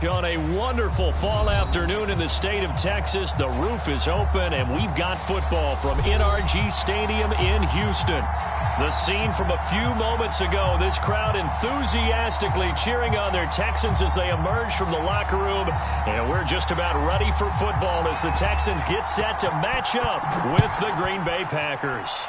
On a wonderful fall afternoon in the state of Texas, the roof is open, and we've got football from NRG Stadium in Houston. The scene from a few moments ago, this crowd enthusiastically cheering on their Texans as they emerge from the locker room, and we're just about ready for football as the Texans get set to match up with the Green Bay Packers.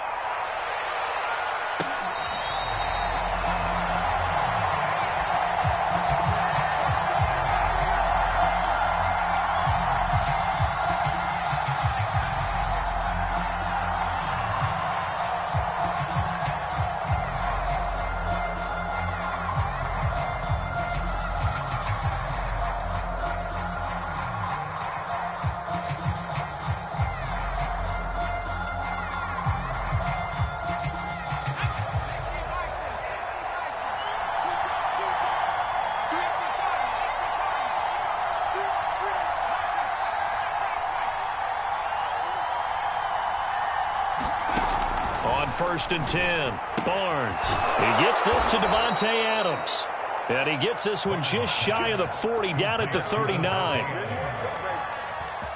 First and 10. Barnes. He gets this to Devontae Adams. And he gets this one just shy of the 40, down at the 39. I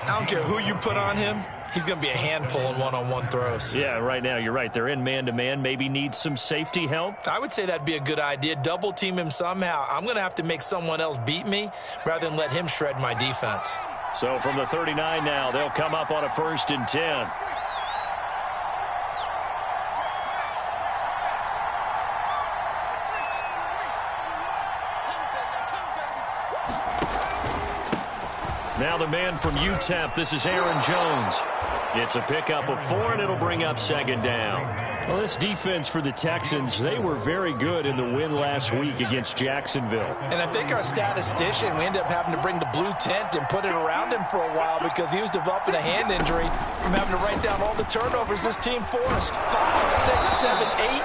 don't care who you put on him. He's going to be a handful in one-on-one throws. Yeah, right now you're right. They're in man-to-man. Maybe need some safety help. I would say that'd be a good idea. Double team him somehow. I'm going to have to make someone else beat me rather than let him shred my defense. So from the 39 now, they'll come up on a first and 10. Now the man from UTEP, this is Aaron Jones. It's a pickup of 4, and it'll bring up second down. Well, this defense for the Texans, they were very good in the win last week against Jacksonville. And I think our statistician, we ended up having to bring the blue tent and put it around him for a while because he was developing a hand injury from having to write down all the turnovers this team forced. 5, 6, 7, 8.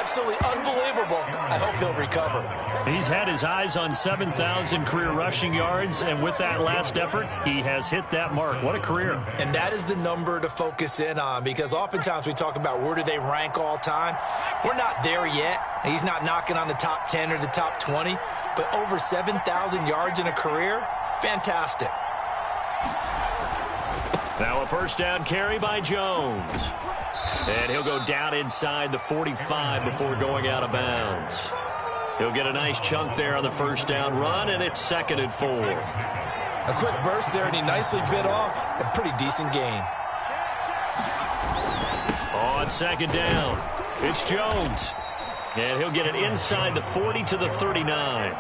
Absolutely unbelievable. I hope he'll recover. He's had his eyes on 7,000 career rushing yards, and with that last effort, he has hit that mark. What a career. And that is the number to focus in on, because oftentimes we talk about where do they rank all time. We're not there yet. He's not knocking on the top 10 or the top 20, but over 7,000 yards in a career, fantastic. Now a first down carry by Jones. And he'll go down inside the 45 before going out of bounds. He'll get a nice chunk there on the first down run, and it's 2nd and 4. A quick burst there, and he nicely bit off a pretty decent gain. On second down, it's Jones. And he'll get it inside the 40 to the 39.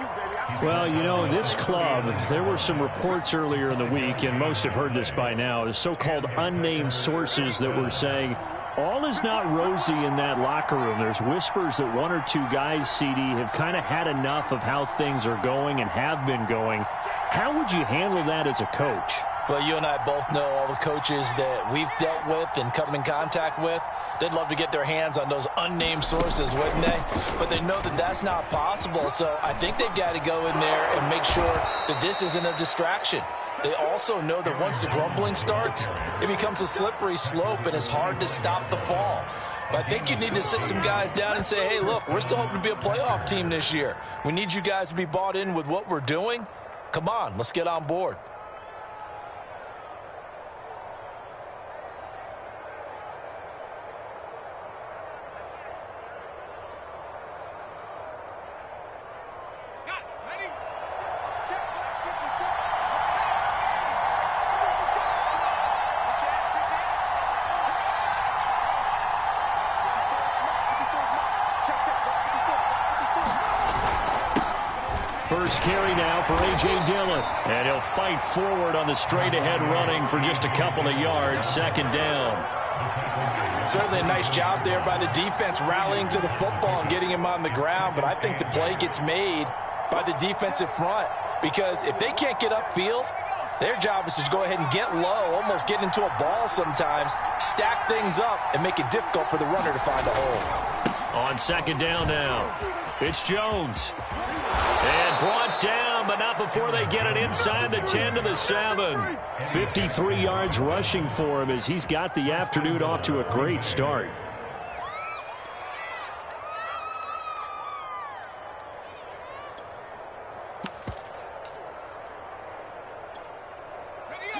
Well, you know, this club, there were some reports earlier in the week, and most have heard this by now, the so-called unnamed sources that were saying all is not rosy in that locker room. There's whispers that 1 or 2 guys, CD, have kind of had enough of how things are going and have been going. How would you handle that as a coach? Well, you and I both know all the coaches that we've dealt with and come in contact with. They'd love to get their hands on those unnamed sources, wouldn't they? But they know that that's not possible, so I think they've got to go in there and make sure that this isn't a distraction. They also know that once the grumbling starts, it becomes a slippery slope and it's hard to stop the fall. But I think you need to sit some guys down and say, hey, look, we're still hoping to be a playoff team this year. We need you guys to be bought in with what we're doing. Come on, let's get on board. First carry now for A.J. Dillon. And he'll fight forward on the straight-ahead running for just a couple of yards. Second down. Certainly a nice job there by the defense rallying to the football and getting him on the ground. But I think the play gets made by the defensive front. Because if they can't get upfield, their job is to go ahead and get low, almost get into a ball sometimes, stack things up, and make it difficult for the runner to find a hole. On second down now, it's Jones. And brought down, but not before they get it inside the 10 to the 7. 53 yards rushing for him as he's got the afternoon off to a great start.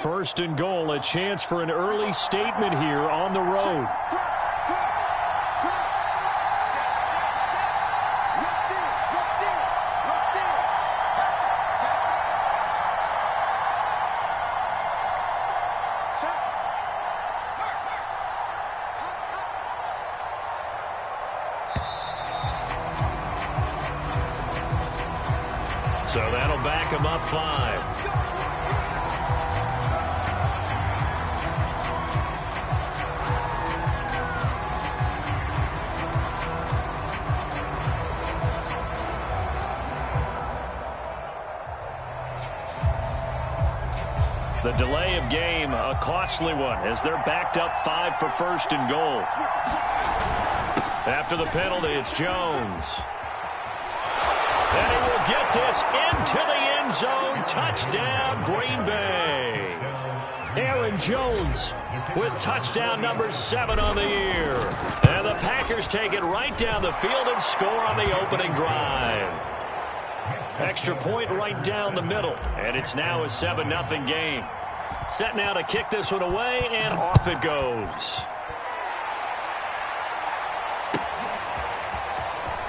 First and goal, a chance for an early statement here on the road. So that'll back him up 5. The delay of game, a costly one, as they're backed up 5 for first and goal. After the penalty, it's Jones. And he will get this into the end zone. Touchdown, Green Bay. Aaron Jones with touchdown number 7 on the year. And the Packers take it right down the field and score on the opening drive. Extra point right down the middle. And it's now a 7-0 game. Set now to kick this one away, and off it goes.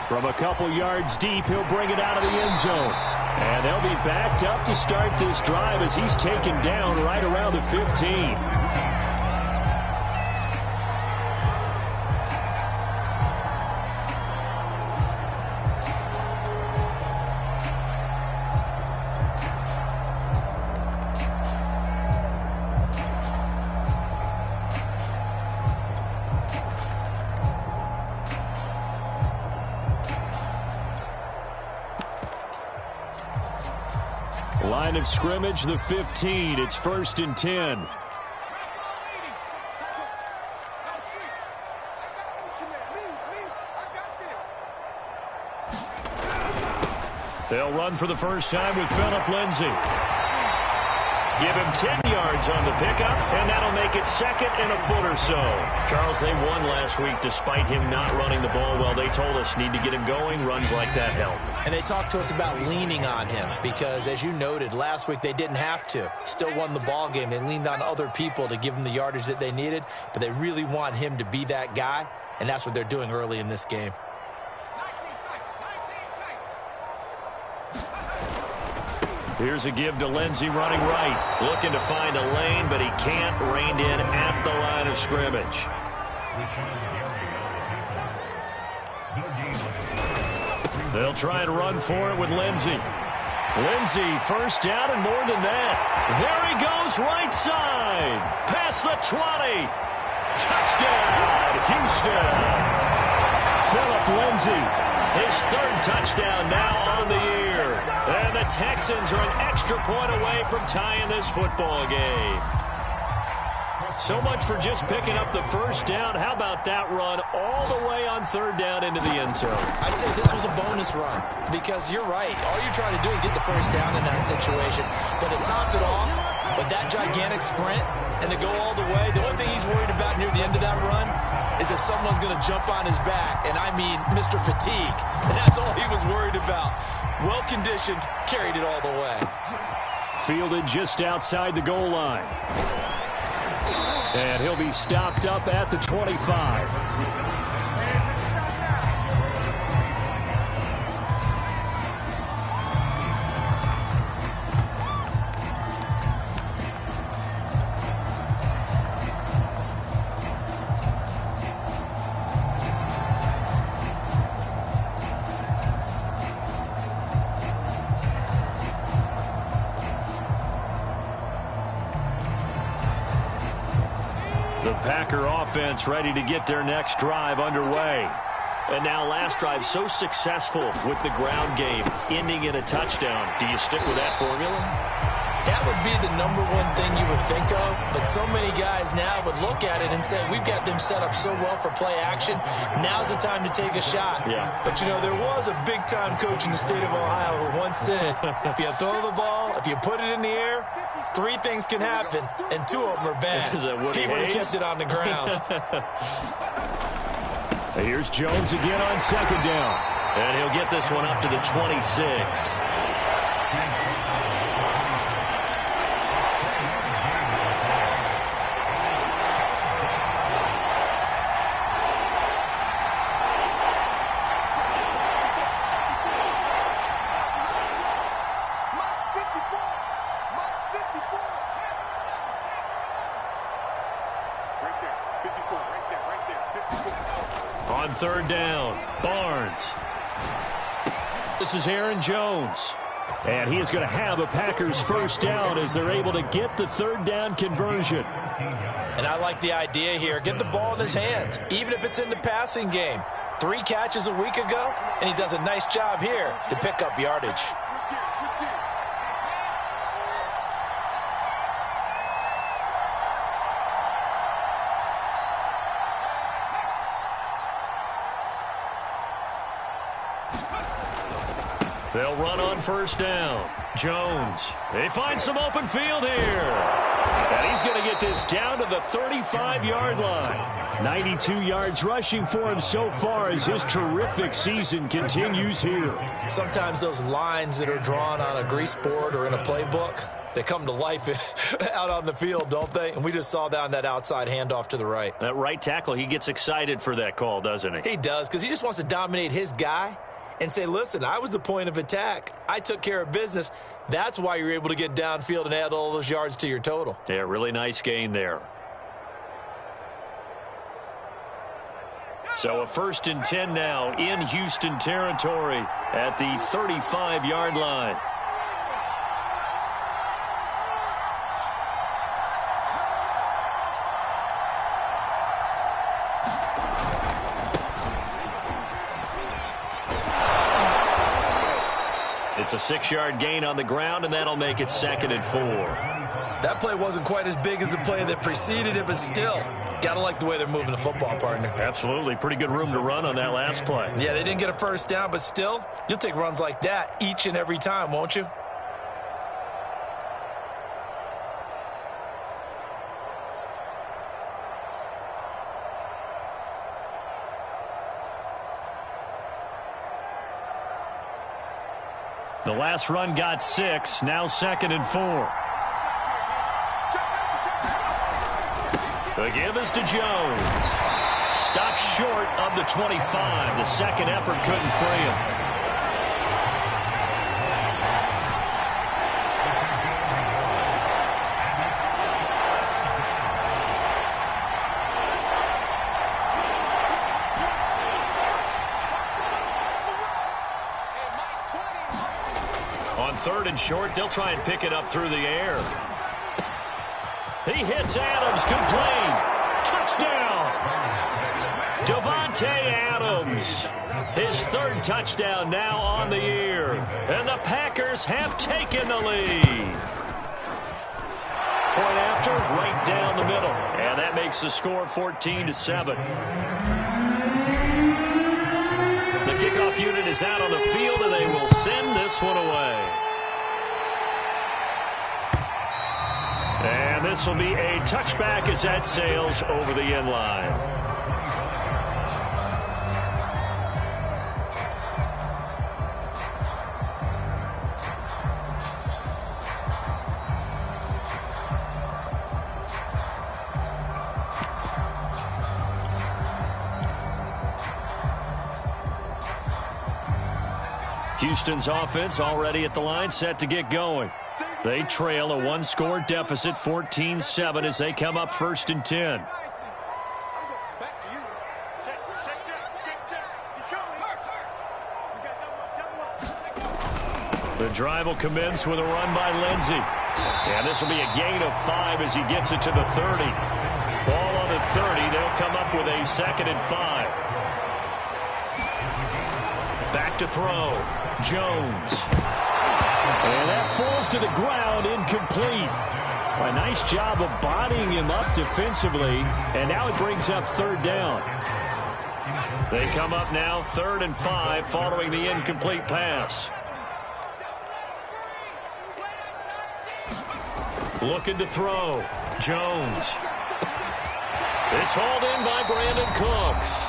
From a couple yards deep, he'll bring it out of the end zone. And they'll be backed up to start this drive as he's taken down right around the 15. Line of scrimmage, the 15. It's 1st and 10. They'll run for the first time with Phillip Lindsay. Give him 10 yards on the pickup, and that'll make it 2nd and a foot or so. Charles, they won last week despite him not running the ball well. They told us need to get him going. Runs like that help. And they talked to us about leaning on him because, as you noted, last week they didn't have to. Still won the ball game. They leaned on other people to give them the yardage that they needed, but they really want him to be that guy, and that's what they're doing early in this game. Here's a give to Lindsay running right. Looking to find a lane, but he can't. Reined in at the line of scrimmage. They'll try and run for it with Lindsay. Lindsay, first down and more than that. There he goes, right side. Past the 20. Touchdown, Houston. Phillip Lindsay, his 3rd touchdown now on the year. And the Texans are an extra point away from tying this football game. So much for just picking up the first down. How about that run all the way on 3rd down into the end zone? I'd say this was a bonus run because you're right. All you're trying to do is get the first down in that situation. But to top it off with that gigantic sprint and to go all the way, the only thing he's worried about near the end of that run is if someone's going to jump on his back. And I mean Mr. Fatigue. And that's all he was worried about. Well-conditioned, carried it all the way. Fielded just outside the goal line. And he'll be stopped up at the 25. The Packer offense ready to get their next drive underway. And now last drive so successful with the ground game, ending in a touchdown. Do you stick with that formula? That would be the number one thing you would think of, but so many guys now would look at it and say, we've got them set up so well for play action. Now's the time to take a shot. Yeah. But, you know, there was a big-time coach in the state of Ohio who once said, if you throw the ball, if you put it in the air, 3 things can happen, and 2 of them are bad. He would have kept it on the ground. Here's Jones again on 2nd down. And he'll get this one up to the 26. On third down, Barnes. This is Aaron Jones. And he is going to have a Packers first down as they're able to get the third down conversion. And I like the idea here. Get the ball in his hands, even if it's in the passing game. 3 catches a week ago, and he does a nice job here to pick up yardage. They'll run on first down. Jones. They find some open field here. And he's going to get this down to the 35-yard line. 92 yards rushing for him so far as his terrific season continues here. Sometimes those lines that are drawn on a grease board or in a playbook, they come to life out on the field, don't they? And we just saw down that outside handoff to the right. That right tackle, he gets excited for that call, doesn't he? He does, because he just wants to dominate his guy and say, listen, I was the point of attack. I took care of business. That's why you're able to get downfield and add all those yards to your total. Yeah, really nice gain there. So a 1st and 10 now in Houston territory at the 35-yard line. It's a 6-yard gain on the ground, and that'll make it 2nd and 4. That play wasn't quite as big as the play that preceded it, but still, got to like the way they're moving the football, partner. Absolutely. Pretty good room to run on that last play. Yeah, they didn't get a first down, but still, you'll take runs like that each and every time, won't you? The last run got 6, now 2nd and 4. The give is to Jones. Stopped short of the 25. The second effort couldn't free him. On 3rd and short, they'll try and pick it up through the air. He hits Adams, complete. Touchdown! Davante Adams. His 3rd touchdown now on the year. And the Packers have taken the lead. Point after, right down the middle. And that makes the score 14-7. The kickoff unit is out on the field, and they will send this one away. And this will be a touchback as that sails over the end line. Houston's offense already at the line, set to get going. They trail a 1-score deficit, 14-7, as they come up 1st and 10. The drive will commence with a run by Lindsey. And this will be a gain of 5 as he gets it to the 30. Ball on the 30. They'll come up with a 2nd and 5. Back to throw. Jones. And that falls to the ground, incomplete. A nice job of bodying him up defensively, and now it brings up 3rd down. They come up now 3rd and 5 following the incomplete pass. Looking to throw. Jones. It's hauled in by Brandon Cooks.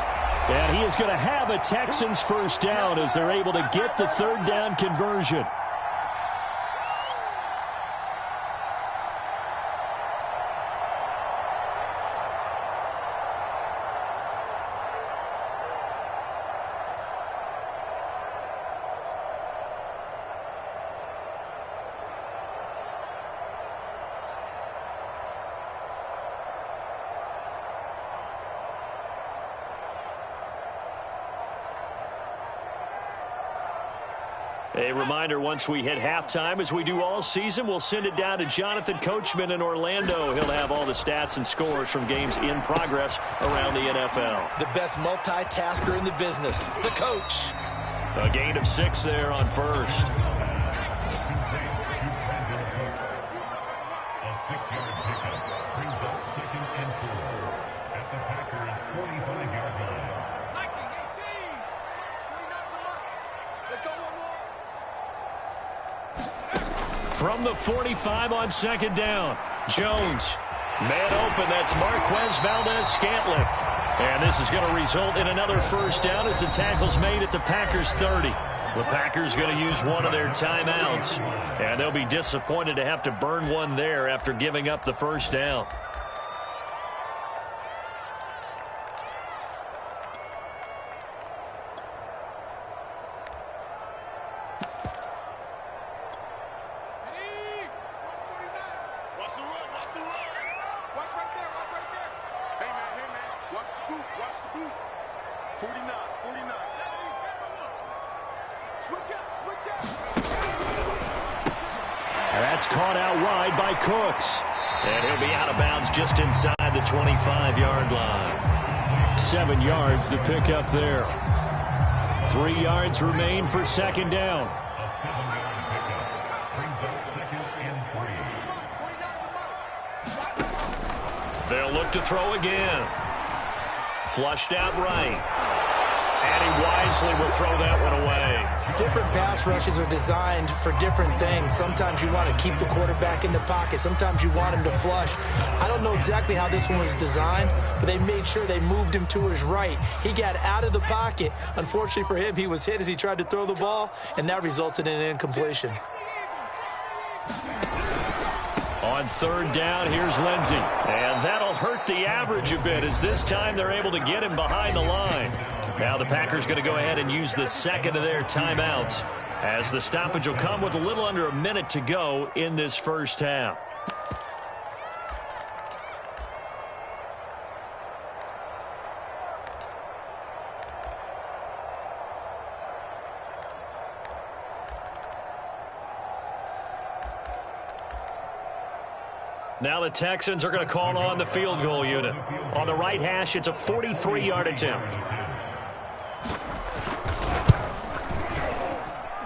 And he is going to have a Texans first down as they're able to get the 3rd down conversion. A reminder, once we hit halftime, as we do all season, we'll send it down to Jonathan Coachman in Orlando. He'll have all the stats and scores from games in progress around the NFL. The best multitasker in the business, the coach. A gain of 6 there on first. From the 45 on second down, Jones. Man open, that's Marquez Valdez-Scantling. And this is going to result in another first down as the tackle's made at the Packers 30. The Packers going to use one of their timeouts. And they'll be disappointed to have to burn one there after giving up the first down. That's caught out wide by Cooks. And he'll be out of bounds just inside the 25-yard line. 7 yards the pickup there. 3 yards remain for second down. They'll look to throw again. Flushed out right. And he wisely will throw that one away. Different pass rushes are designed for different things. Sometimes you want to keep the quarterback in the pocket. Sometimes you want him to flush. I don't know exactly how this one was designed, but they made sure they moved him to his right. He got out of the pocket. Unfortunately for him, he was hit as he tried to throw the ball, and that resulted in an incompletion. On third down, here's Lindsey. And that'll hurt the average a bit as this time they're able to get him behind the line. Now the Packers going to go ahead and use the second of their timeouts as the stoppage will come with a little under a minute to go in this first half. Now the Texans are going to call on the field goal unit. On the right hash, it's a 43-yard attempt.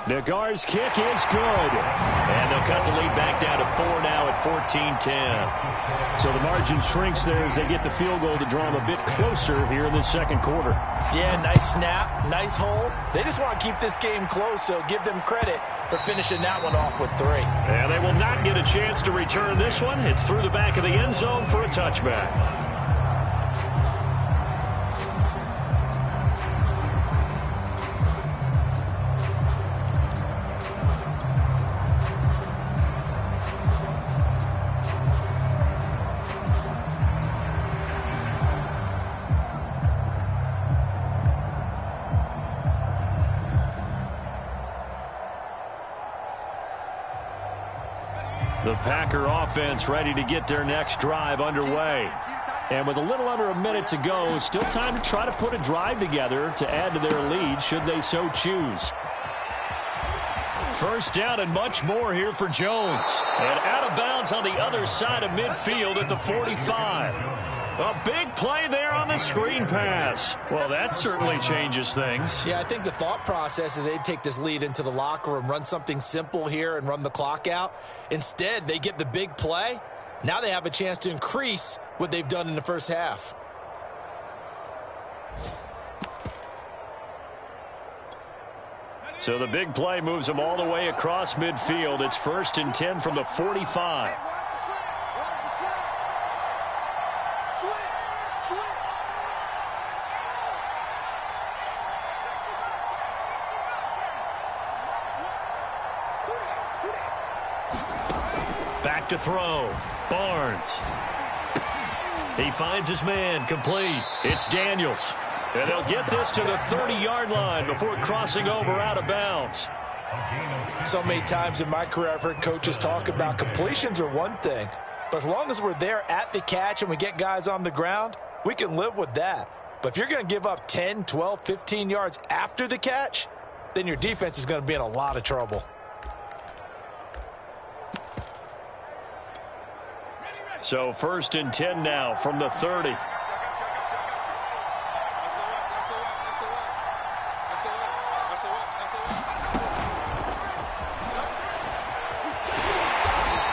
Nagar's kick is good. And they'll cut the lead back down to 4 now at 14-10. So the margin shrinks there as they get the field goal to draw them a bit closer here in the second quarter. Yeah, nice snap, nice hold. They just want to keep this game close, so give them credit for finishing that one off with 3. And they will not get a chance to return this one. It's through the back of the end zone for a touchback. The Packer offense ready to get their next drive underway. And with a little under a minute to go, still time to try to put a drive together to add to their lead should they so choose. First down and much more here for Jones. And out of bounds on the other side of midfield at the 45. A big play there on the screen pass. Well, that certainly changes things. Yeah, I think the thought process is they'd take this lead into the locker room, run something simple here and run the clock out. Instead, they get the big play. Now they have a chance to increase what they've done in the first half. So the big play moves them all the way across midfield. It's 1st and 10 from the 45. Back to throw. Barnes. He finds his man. Complete. It's Daniels. And they'll get this to the 30-yard line before crossing over out of bounds. So many times in my career I've heard coaches talk about completions are one thing. But as long as we're there at the catch and we get guys on the ground, we can live with that. But if you're going to give up 10, 12, 15 yards after the catch, then your defense is going to be in a lot of trouble. So 1st and 10 now from the 30.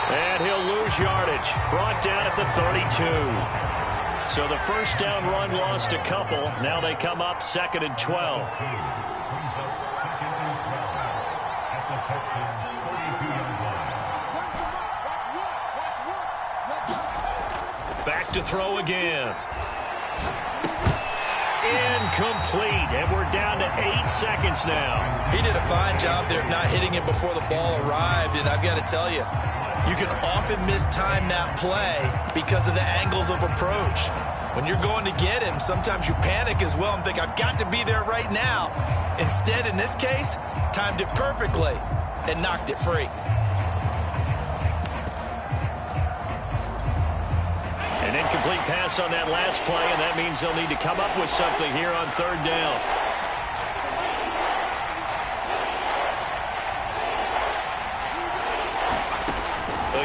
And he'll lose yardage. Brought down at the 32. So the first down run lost a couple. Now they come up 2nd and 12. Back to throw again. Incomplete, and we're down to 8 seconds now. He did a fine job there of not hitting it before the ball arrived, and I've got to tell you, you can often mistime that play because of the angles of approach. When you're going to get him, sometimes you panic as well and think, I've got to be there right now. Instead, in this case, timed it perfectly and knocked it free. An incomplete pass on that last play, and that means they'll need to come up with something here on 3rd down.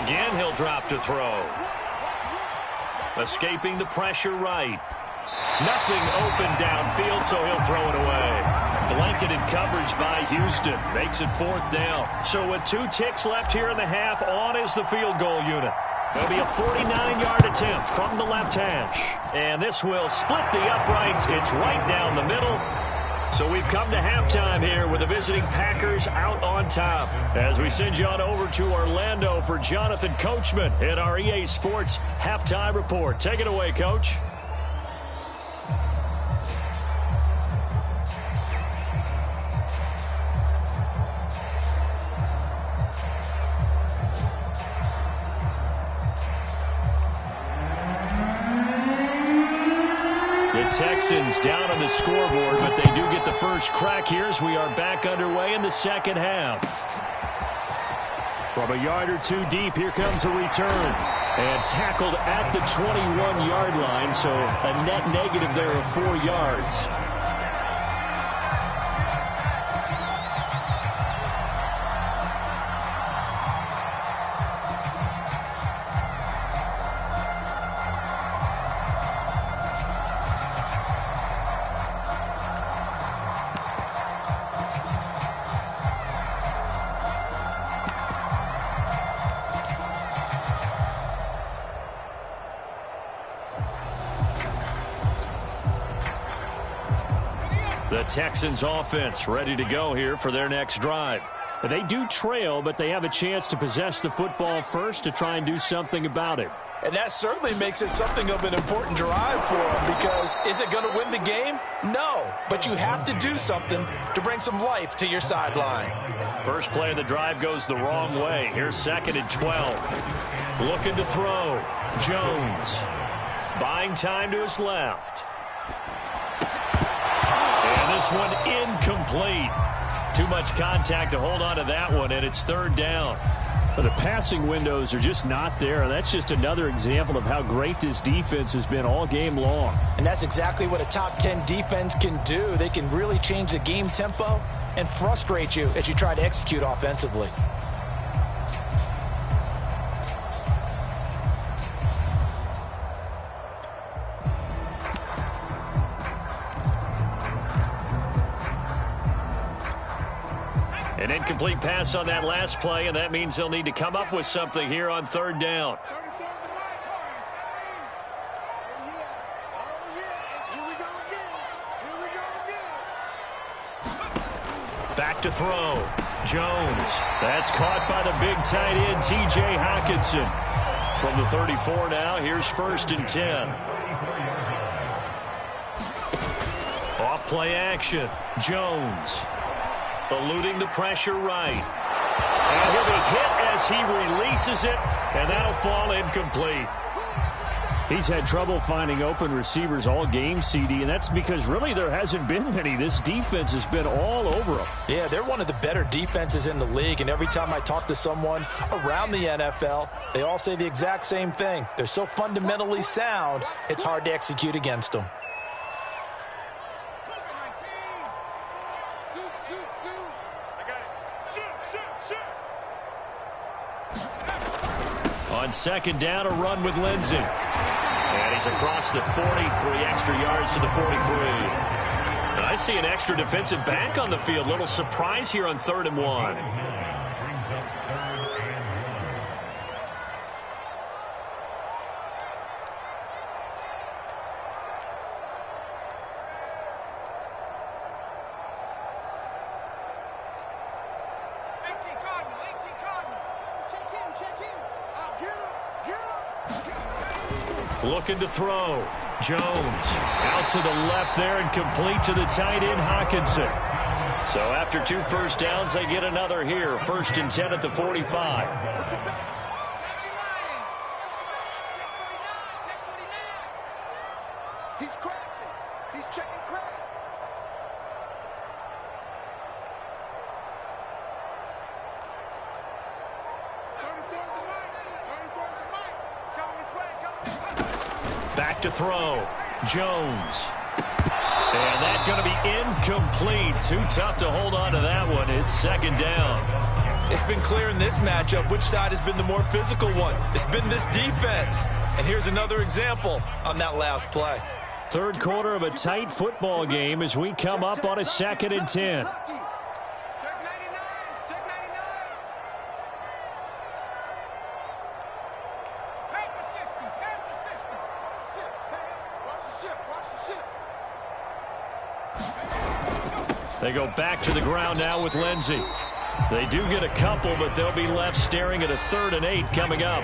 Again, he'll drop to throw. Escaping the pressure right. Nothing open downfield, so he'll throw it away. Blanketed coverage by Houston. Makes it 4th down. So with 2 ticks left here in the half, on is the field goal unit. It'll be a 49-yard attempt from the left hash. And this will split the uprights. It's right down the middle. So we've come to halftime here with the visiting Packers out on top. As we send you on over to Orlando for Jonathan Coachman in our EA Sports Halftime Report. Take it away, Coach. Texans down on the scoreboard, but they do get the first crack here as we are back underway in the 2nd half. From a yard or 2 deep, here comes a return. And tackled at the 21-yard line, so a net negative there of 4 yards. The Texans offense ready to go here for their next drive. They do trail, but they have a chance to possess the football first to try and do something about it. And that certainly makes it something of an important drive for them, because is it going to win the game? No, but you have to do something to bring some life to your sideline. First play of the drive goes the wrong way. Here's 2nd and 12. Looking to throw. Jones. Buying time to his left. And this one incomplete. Too much contact to hold on to that one, and it's 3rd down. But the passing windows are just not there. That's just another example of how great this defense has been all game long. And that's exactly what a top 10 defense can do. They can really change the game tempo and frustrate you as you try to execute offensively. An incomplete pass on that last play, and that means they'll need to come up with something here on 3rd down. Back to throw. Jones. That's caught by the big tight end, T.J. Hockenson. From the 34 now, here's 1st and 10. Off play action. Jones. Eluding the pressure right. And he'll be hit as he releases it, and that'll fall incomplete. He's had trouble finding open receivers all game, CD, and that's because really there hasn't been many. This defense has been all over them. Yeah, they're one of the better defenses in the league, and every time I talk to someone around the NFL, they all say the exact same thing. They're so fundamentally sound, it's hard to execute against them. on second down, a run with Lindsey. And he's across the 40, 3 extra yards to the 43. I see an extra defensive back on the field. Little surprise here on 3rd and 1. Looking to throw. Jones out to the left there and complete to the tight end, Hawkinson. So after 2 first downs, they get another here. 1st and 10 at the 45. He's crashing. He's checking crap. Back to throw. Jones. And that's going to be incomplete. Too tough to hold on to that one. It's 2nd down. It's been clear in this matchup which side has been the more physical one. It's been this defense. And here's another example on that last play. 3rd quarter of a tight football game as we come up on a 2nd and 10. They go back to the ground now with Lindsey. They do get a couple, but they'll be left staring at a 3rd and 8 coming up.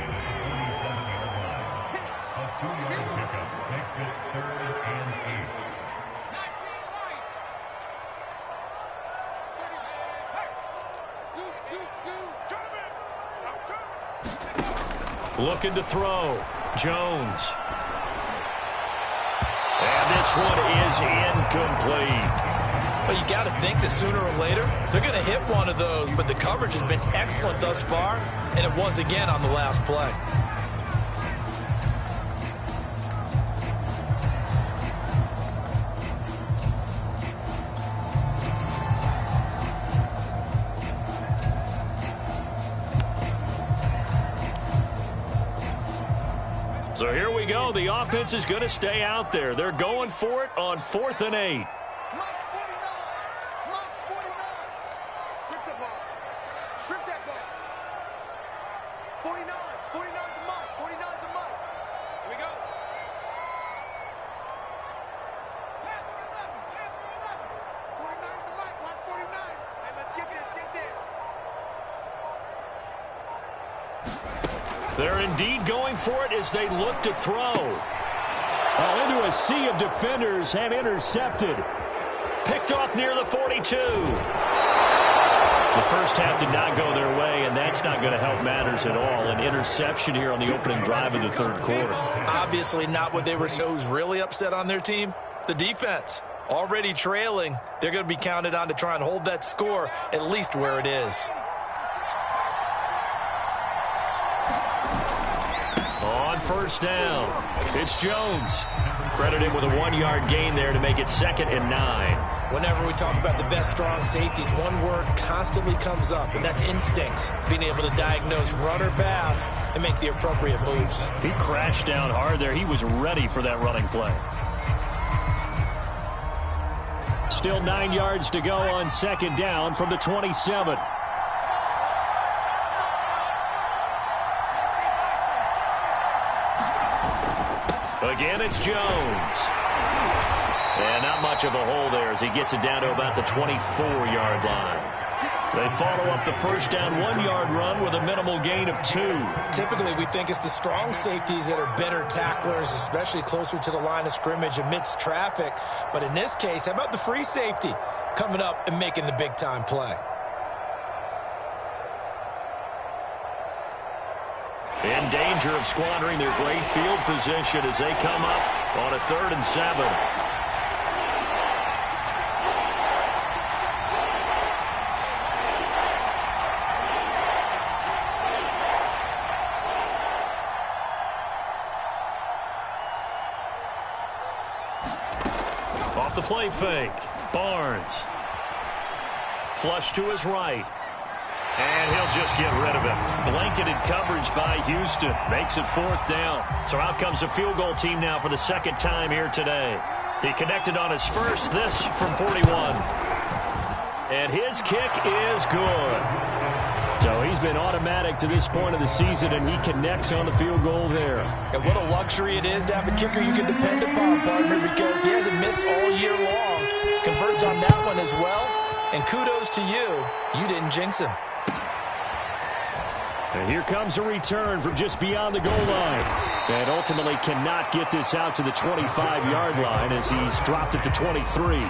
Looking to throw. Jones. And this one is incomplete. Well, you got to think that sooner or later, they're going to hit one of those, but the coverage has been excellent thus far, and it was again on the last play. So here we go. The offense is going to stay out there. They're going for it on 4th and 8. They're indeed going for it as they look to throw. Into a sea of defenders and intercepted. Picked off near the 42. The first half did not go their way, and that's not going to help matters at all. An interception here on the opening drive of the 3rd quarter. Obviously not what they were. So who's really upset on their team? The defense. Already trailing. They're going to be counted on to try and hold that score at least where it is. On 1st down, it's Jones. Credited with a 1-yard gain there to make it 2nd and 9. Whenever we talk about the best strong safeties, one word constantly comes up, and that's instinct. Being able to diagnose run or pass and make the appropriate moves. He crashed down hard there. He was ready for that running play. Still 9 yards to go on 2nd down from the 27. Again, it's Jones. And not much of a hole there as he gets it down to about the 24-yard line. They follow up the first down 1-yard run with a minimal gain of 2. Typically, we think it's the strong safeties that are better tacklers, especially closer to the line of scrimmage amidst traffic. But in this case, how about the free safety coming up and making the big-time play? In danger of squandering their great field position as they come up on a 3rd and 7. Off the play fake. Barnes. Flush to his right. And he'll just get rid of it. Blanketed coverage by Houston. Makes it 4th down. So out comes the field goal team now for the 2nd time here today. He connected on his first, this from 41. And his kick is good. So he's been automatic to this point of the season, and he connects on the field goal there. And what a luxury it is to have a kicker you can depend upon, partner, because he hasn't missed all year long. Converts on that one as well. And kudos to you. You didn't jinx him. And here comes a return from just beyond the goal line. And ultimately cannot get this out to the 25-yard line as he's dropped it to 23.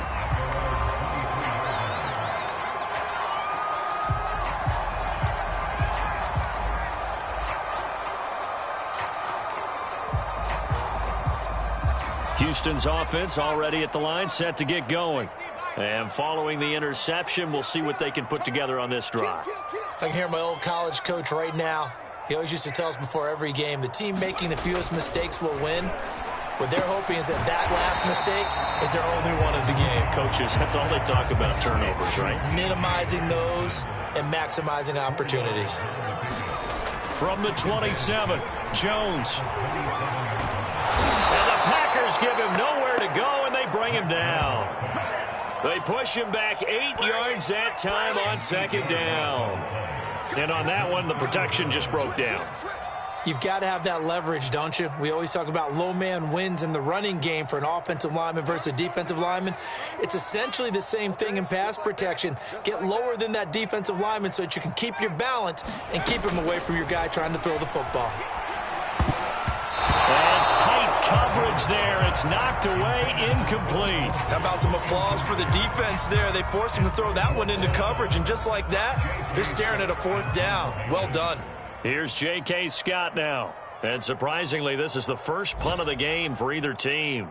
Houston's offense already at the line, set to get going. And following the interception, we'll see what they can put together on this drive. I can hear my old college coach right now. He always used to tell us before every game, the team making the fewest mistakes will win. What they're hoping is that that last mistake is their only one of the game. Coaches, that's all they talk about, turnovers, right? Minimizing those and maximizing opportunities. From the 27, Jones. And the Packers give him nowhere to go, and they bring him down. They push him back 8 yards that time on 2nd down. And on that one, the protection just broke down. You've got to have that leverage, don't you? We always talk about low man wins in the running game for an offensive lineman versus a defensive lineman. It's essentially the same thing in pass protection. Get lower than that defensive lineman so that you can keep your balance and keep him away from your guy trying to throw the football. And tight coverage there. It's knocked away, incomplete. How about some applause for the defense there? They forced him to throw that one into coverage, and just like that, they're staring at a 4th down. Well done. Here's J.K. Scott now. And surprisingly, this is the first punt of the game for either team.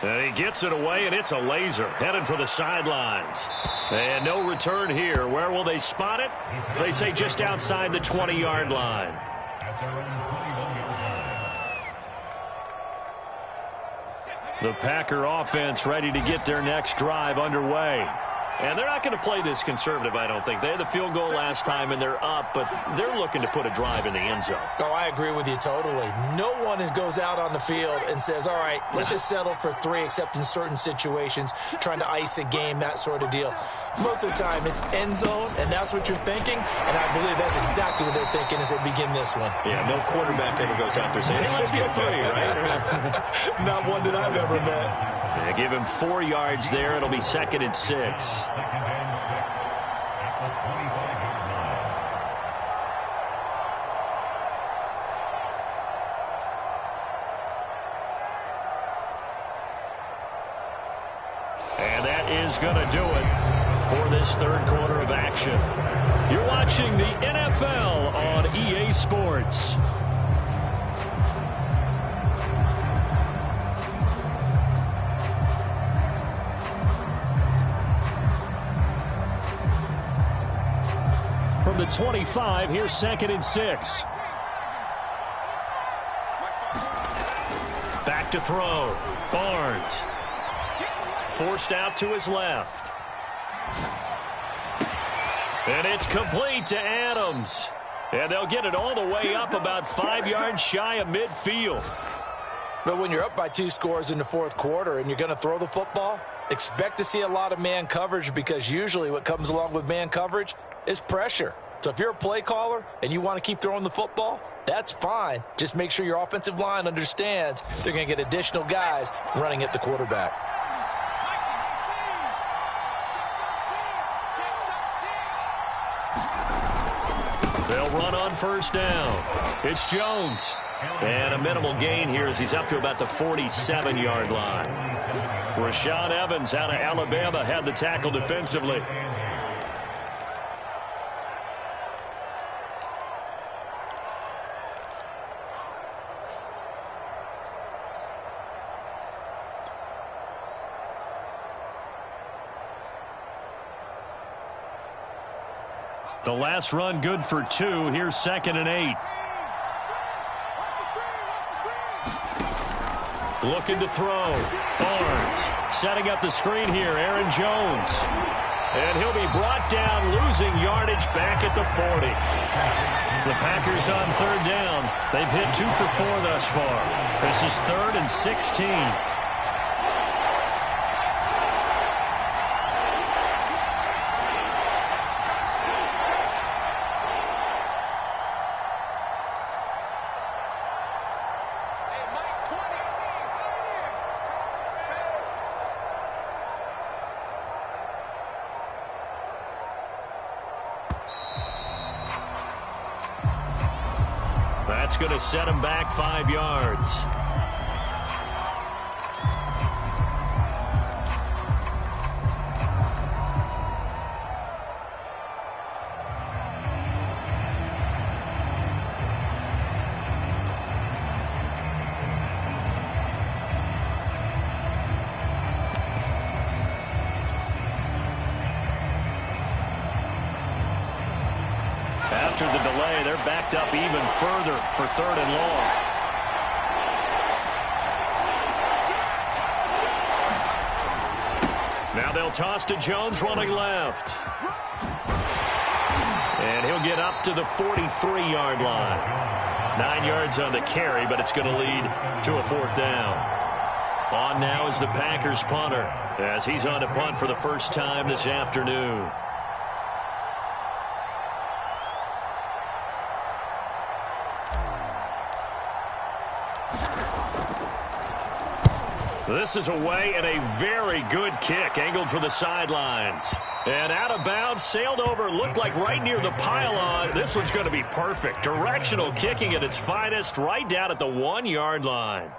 And he gets it away, and it's a laser. Headed for the sidelines. And no return here. Where will they spot it? They say just outside the 20-yard line. The Packer offense ready to get their next drive underway. And they're not going to play this conservative, I don't think. They had the field goal last time, and they're up, but they're looking to put a drive in the end zone. Oh, I agree with you totally. No one goes out on the field and says, all right, let's just settle for 3, except in certain situations, trying to ice a game, that sort of deal. Most of the time, it's end zone, and that's what you're thinking, and I believe that's exactly what they're thinking as they begin this one. Yeah, no quarterback ever goes out there saying, hey, let's get 3, right? Not one that I've ever met. They give him 4 yards there. It'll be 2nd and 6. And that is going to do it for this 3rd quarter of action. You're watching the NFL on EA Sports. From the 25, here's 2nd and 6. Back to throw. Barnes. Forced out to his left. And it's complete to Adams. And they'll get it all the way up about 5 yards shy of midfield. But when you're up by 2 scores in the 4th quarter and you're going to throw the football, expect to see a lot of man coverage, because usually what comes along with man coverage is pressure. So if you're a play caller and you want to keep throwing the football, that's fine. Just make sure your offensive line understands they're going to get additional guys running at the quarterback. They'll run on 1st down. It's Jones. And a minimal gain here as he's up to about the 47-yard line. Rashaan Evans out of Alabama had the tackle defensively. The last run good for 2. Here's 2nd and 8. Looking to throw. Barnes setting up the screen here. Aaron Jones. And he'll be brought down, losing yardage back at the 40. The Packers on third down. They've hit 2 for 4 thus far. This is 3rd and 16. That's going to set him back 5 yards. After the delay, they're backed up even further for 3rd and long. Now they'll toss to Jones running left. And he'll get up to the 43-yard line. 9 yards on the carry, but it's going to lead to a 4th down. On now is the Packers punter, as he's on to punt for the first time this afternoon. This is away and a very good kick, angled for the sidelines. And out of bounds, sailed over, looked like right near the pylon. This one's going to be perfect. Directional kicking at its finest, right down at the 1-yard line.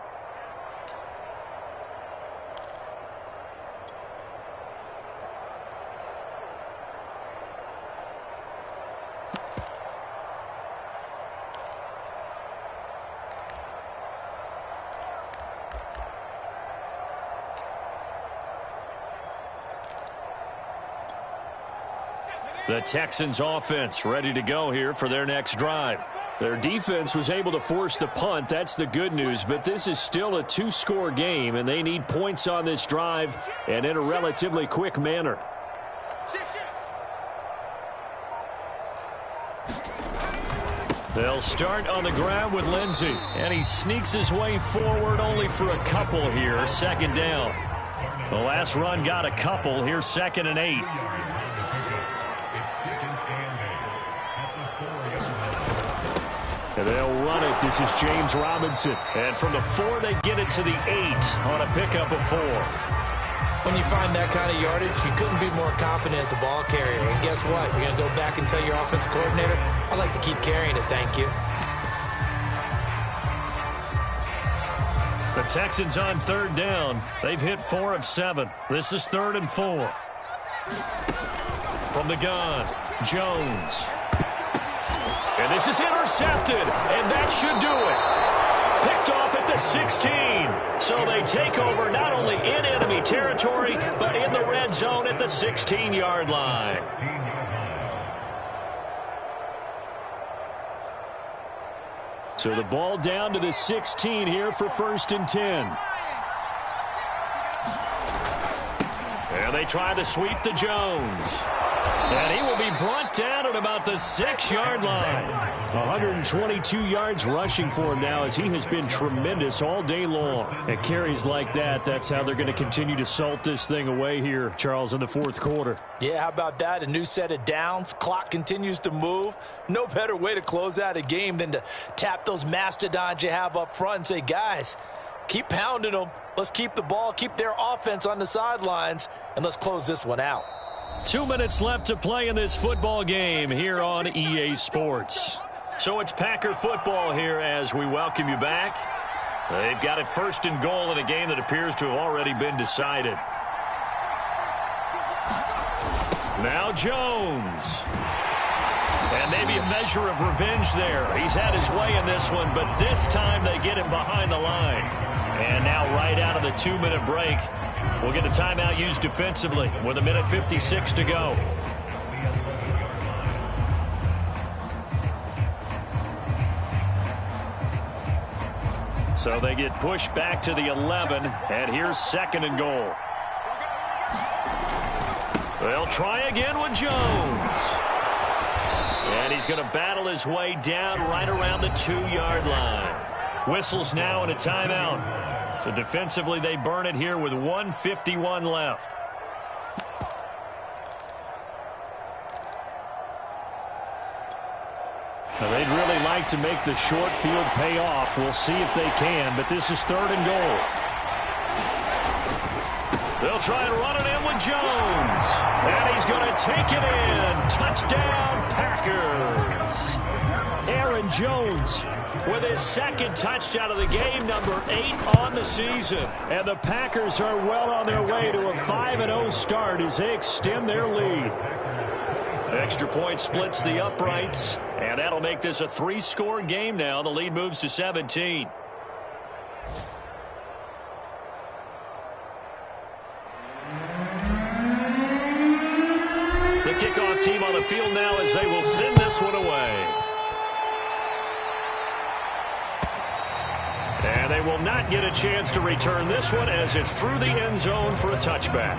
The Texans offense ready to go here for their next drive. Their defense was able to force the punt. That's the good news. But this is still a 2-score game, and they need points on this drive and in a relatively quick manner. They'll start on the ground with Lindsey. And he sneaks his way forward only for a couple here. 2nd down. The last run got a couple. Here's 2nd and 8. And they'll run it. This is James Robinson. And from the 4, they get it to the 8 on a pickup of 4. When you find that kind of yardage, you couldn't be more confident as a ball carrier. And guess what? You're going to go back and tell your offensive coordinator, I'd like to keep carrying it, thank you. The Texans on 3rd down. They've hit 4 of 7. This is 3rd and 4. From the gun, Jones. And this is intercepted, and that should do it. Picked off at the 16. So they take over not only in enemy territory, but in the red zone at the 16-yard line. So the ball down to the 16 here for 1st and 10. And they try to sweep to Jones. And he will be brought down at about the 6-yard line. 122 yards rushing for him now, as he has been tremendous all day long. At carries like that, that's how they're going to continue to salt this thing away here, Charles, in the 4th quarter. Yeah, how about that? A new set of downs. Clock continues to move. No better way to close out a game than to tap those mastodons you have up front and say, guys, keep pounding them. Let's keep the ball, keep their offense on the sidelines, and let's close this one out. 2 minutes left to play in this football game here on EA Sports. So it's Packer football here as we welcome you back. They've got it 1st and goal in a game that appears to have already been decided. Now Jones. And maybe a measure of revenge there. He's had his way in this one, but this time they get him behind the line. And now right out of the 2-minute break, we'll get a timeout used defensively with 1:56 to go. So they get pushed back to the 11, and here's 2nd and goal. They'll try again with Jones. And he's going to battle his way down right around the 2-yard line. Whistles now and a timeout. So defensively, they burn it here with 1:51 left. Now, they'd really like to make the short field pay off. We'll see if they can, but this is 3rd and goal. They'll try and run it in with Jones. And he's going to take it in. Touchdown, Packers. Aaron Jones with his 2nd touchdown of the game, number 8 on the season. And the Packers are well on their way to a 5-0 start as they extend their lead. Extra point splits the uprights, and that'll make this a 3-score game now. The lead moves to 17. The kickoff team on the field now as they will send this one away. And they will not get a chance to return this one as it's through the end zone for a touchback.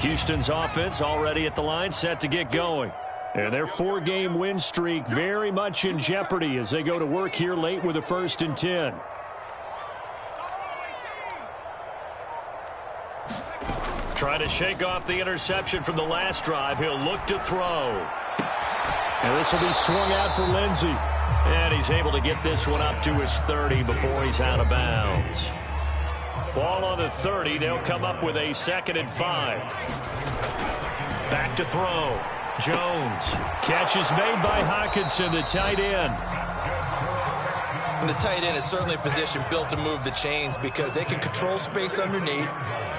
Houston's offense already at the line, set to get going. And their 4-game win streak very much in jeopardy as they go to work here late with a 1st and 10. Trying to shake off the interception from the last drive. He'll look to throw. And this will be swung out for Lindsey. And he's able to get this one up to his 30 before he's out of bounds. Ball on the 30. They'll come up with a 2nd and 5. Back to throw. Jones. Catch is made by Hockenson, the tight end. And the tight end is certainly a position built to move the chains because they can control space underneath.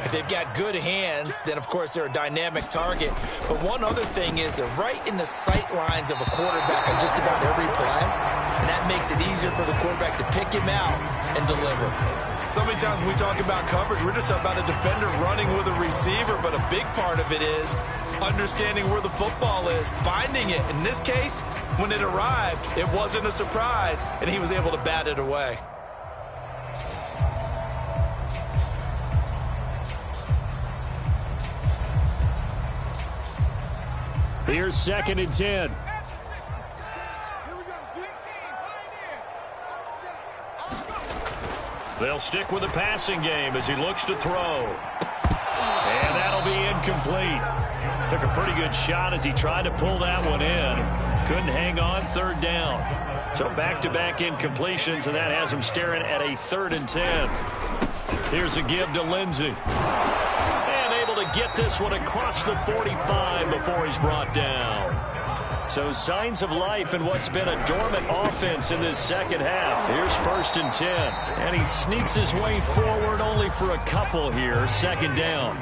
If they've got good hands, then, of course, they're a dynamic target. But one other thing is they're right in the sight lines of a quarterback on just about every play. And that makes it easier for the quarterback to pick him out and deliver. So many times when we talk about coverage, we're just about a defender running with a receiver, but a big part of it is understanding where the football is, finding it. In this case, when it arrived, it wasn't a surprise, and he was able to bat it away. Here's 2nd and 10. They'll stick with the passing game as he looks to throw. And that'll be incomplete. Took a pretty good shot as he tried to pull that one in. Couldn't hang on, 3rd down. So back-to-back incompletions, and that has him staring at a 3rd and 10. Here's a give to Lindsey. And able to get this one across the 45 before he's brought down. So signs of life in what's been a dormant offense in this 2nd half. Here's 1st and 10. And he sneaks his way forward only for a couple here. 2nd down.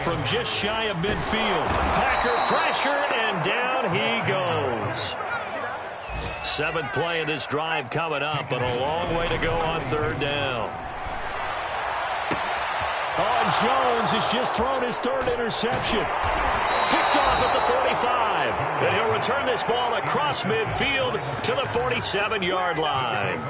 From just shy of midfield. Packer pressure, and down he goes. 7th play of this drive coming up, but a long way to go on 3rd down. Oh, and Jones has just thrown his 3rd interception. Picked off at the 45. And he'll return this ball across midfield to the 47-yard line.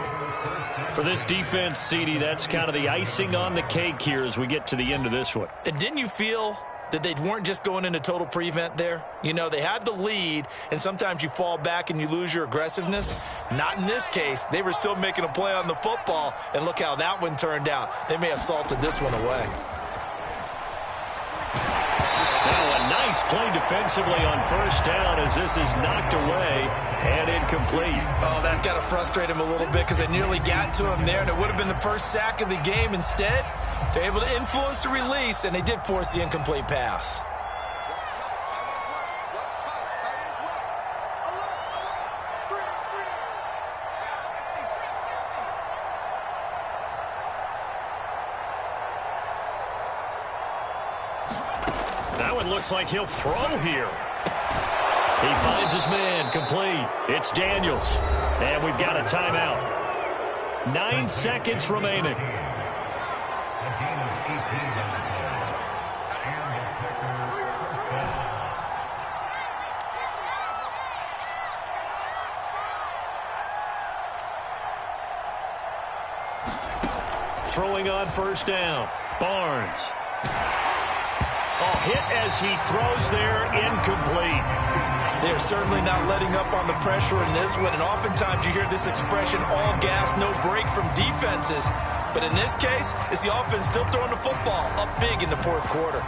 For this defense, CD, that's kind of the icing on the cake here as we get to the end of this one. And didn't you feel that they weren't just going into total prevent there? You know, they had the lead, and sometimes you fall back and you lose your aggressiveness. Not in this case. They were still making a play on the football, and look how that one turned out. They may have salted this one away. Now a nice play defensively on 1st down as this is knocked away and incomplete. Oh, that's got to frustrate him a little bit because they nearly got to him there, and it would have been the first sack of the game. Instead, they're able to influence the release, and they did force the incomplete pass. That one looks like he'll throw here. He finds his man, complete. It's Daniels, and we've got a timeout. 9 seconds remaining. Throwing on first down. Barnes. Oh, hit as he throws there, incomplete. They're certainly not letting up on the pressure in this one, and oftentimes you hear this expression, all gas, no break from defenses. But in this case, it's the offense still throwing the football up big in the fourth quarter.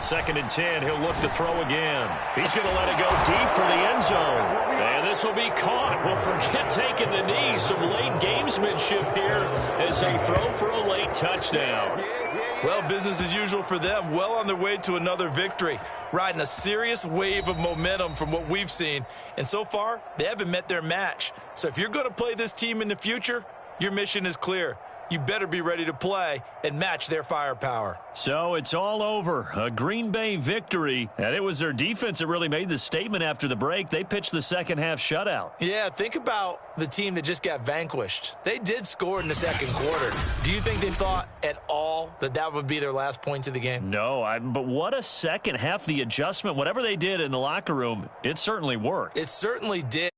Second and 10, he'll look to throw again. He's going to let it go deep for the end zone. And this will be caught. Well, forget taking the knee. Some late gamesmanship here as they throw for a late touchdown. Well, business as usual for them. Well on their way to another victory. Riding a serious wave of momentum from what we've seen. And so far, they haven't met their match. So if you're going to play this team in the future, your mission is clear. You better be ready to play and match their firepower. So it's all over. A Green Bay victory. And it was their defense that really made the statement after the break. They pitched the second half shutout. Yeah, think about the team that just got vanquished. They did score in the second quarter. Do you think they thought at all that that would be their last points of the game? No, but what a second half. The adjustment, whatever they did in the locker room, it certainly worked. It certainly did.